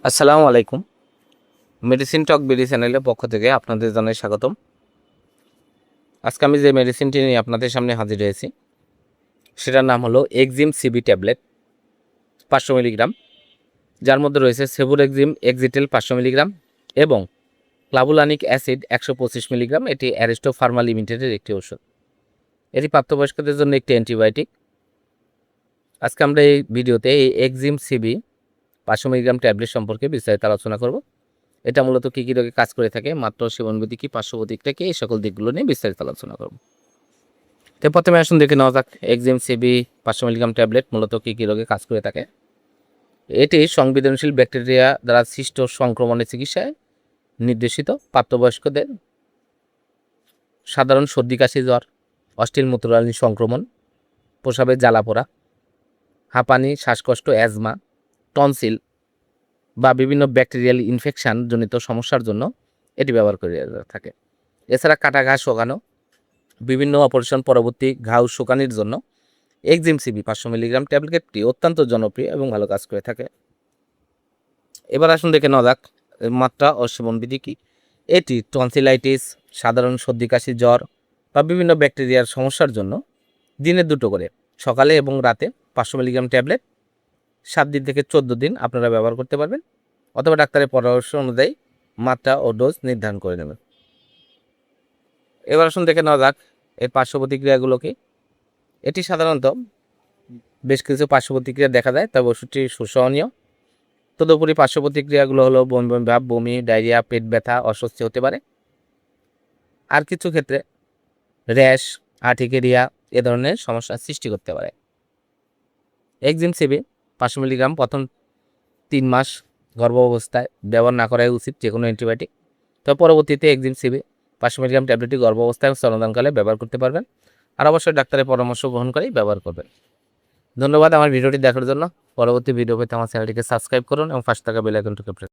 আসসালামু আলাইকুম। মেডিসিন টক বিডি চ্যানেলের পক্ষ থেকে আপনাদের জানাই স্বাগতম। আজকে আমি যে মেডিসিনটি নিয়ে আপনাদের সামনে হাজির হয়েছি সেটার নাম হলো এক্সিম সিবি ট্যাবলেট 500 মিলিগ্রাম, যার মধ্যে রয়েছে সেবুরেক্সিম এক্সিটেল 500 মিলিগ্রাম এবং ক্লাবুলানিক অ্যাসিড 125 মিলিগ্রাম। এটি অ্যারিস্টো ফার্মা লিমিটেডের একটি ওষুধ। এটি প্রাপ্তবয়স্কদের জন্য একটি অ্যান্টিবায়োটিক। আজকে আমরা এই ভিডিওতে এই এক্সিম সিবি 500 মিলিগ্রাম ট্যাবলেট সম্পর্কে বিস্তারিত আলোচনা করব। এটা মূলত কী কী রোগে কাজ করে থাকে, মাত্রা সেবনবিধি কী, পার্শ্ব প্রতিক্রিয়া কী, এই সকল দিকগুলো নিয়ে বিস্তারিত আলোচনা করব। তো প্রথমে আসুন দেখে নেওয়া যাক এক্সিম সিবি 500 মিলিগ্রাম ট্যাবলেট মূলত কী কী রোগে কাজ করে থাকে। এটি সংবেদনশীল ব্যাকটেরিয়া দ্বারা সৃষ্ট সংক্রমণের চিকিৎসায় নির্দেশিত। প্রাপ্তবয়স্কদের সাধারণ সর্দি কাশি, জ্বর, অশ্লীল মূত্রনালী সংক্রমণ, প্রস্রাবের জ্বালাপোড়া, হাঁপানি, শ্বাসকষ্ট, অ্যাজমা, টনসিল বা বিভিন্ন ব্যাকটেরিয়াল ইনফেকশন জনিত সমস্যার জন্য এটি ব্যবহার করে থাকে। এছাড়া কাটা ঘা শোকানো, বিভিন্ন অপারেশন পরবর্তী ঘাও শোকানির জন্য এক্সিম সিবি 500 মিলিগ্রাম ট্যাবলেটটি অত্যন্ত জনপ্রিয় এবং ভালো কাজ করে থাকে। এবার আসুন দেখে নেওয়া যাক মাত্রা ও সেবনবিধি কী। এটি টনসিলাইটিস, সাধারণ সর্দি কাশি, জ্বর বা বিভিন্ন ব্যাকটেরিয়ার সমস্যার জন্য দিনে 2টো করে সকালে এবং রাতে 500 মিলিগ্রাম ট্যাবলেট 7 দিন থেকে 14 দিন আপনারা ব্যবহার করতে পারবেন, অথবা ডাক্তারের পরামর্শ অনুযায়ী মাত্রা ও ডোজ নির্ধারণ করে নেবেন। এবার আসুন দেখে নেওয়া যাক এর পার্শ্ব প্রতিক্রিয়াগুলো কি। এটি সাধারণত বেশ কিছু পার্শ্ব প্রতিক্রিয়া দেখা যায়, তবে ওষুধটি সুসহনীয়। তদুপরি পার্শ্ব প্রতিক্রিয়াগুলো হলো বমি বমি ভাব, বমি, ডায়রিয়া, পেট ব্যথা, অস্বস্তি হতে পারে। আর কিছু ক্ষেত্রে র্যাশ, আর্টিকেরিয়া এ ধরনের সমস্যার সৃষ্টি করতে পারে। এক্সিম সিবি 500 মিলিগ্রাম প্রথম 3 মাস গর্ভাবস্থায় ব্যবহার না করাই উচিত যে কোনো অ্যান্টিবায়োটিক। তবে পরবর্তীতে এক্সিম সিবি 500 মিলিগ্রাম ট্যাবলেটটি গর্ভাবস্থায় স্তনদানকালে ব্যবহার করতে পারবেন, আর অবশ্যই ডাক্তারের পরামর্শ গ্রহণ করেই ব্যবহার করবেন। ধন্যবাদ আমার ভিডিওটি দেখার জন্য। পরবর্তী ভিডিও পেতে আমার চ্যানেলটিকে সাবস্ক্রাইব করুন এবং পাশে থাকা বেল আইকনটিকে প্রেস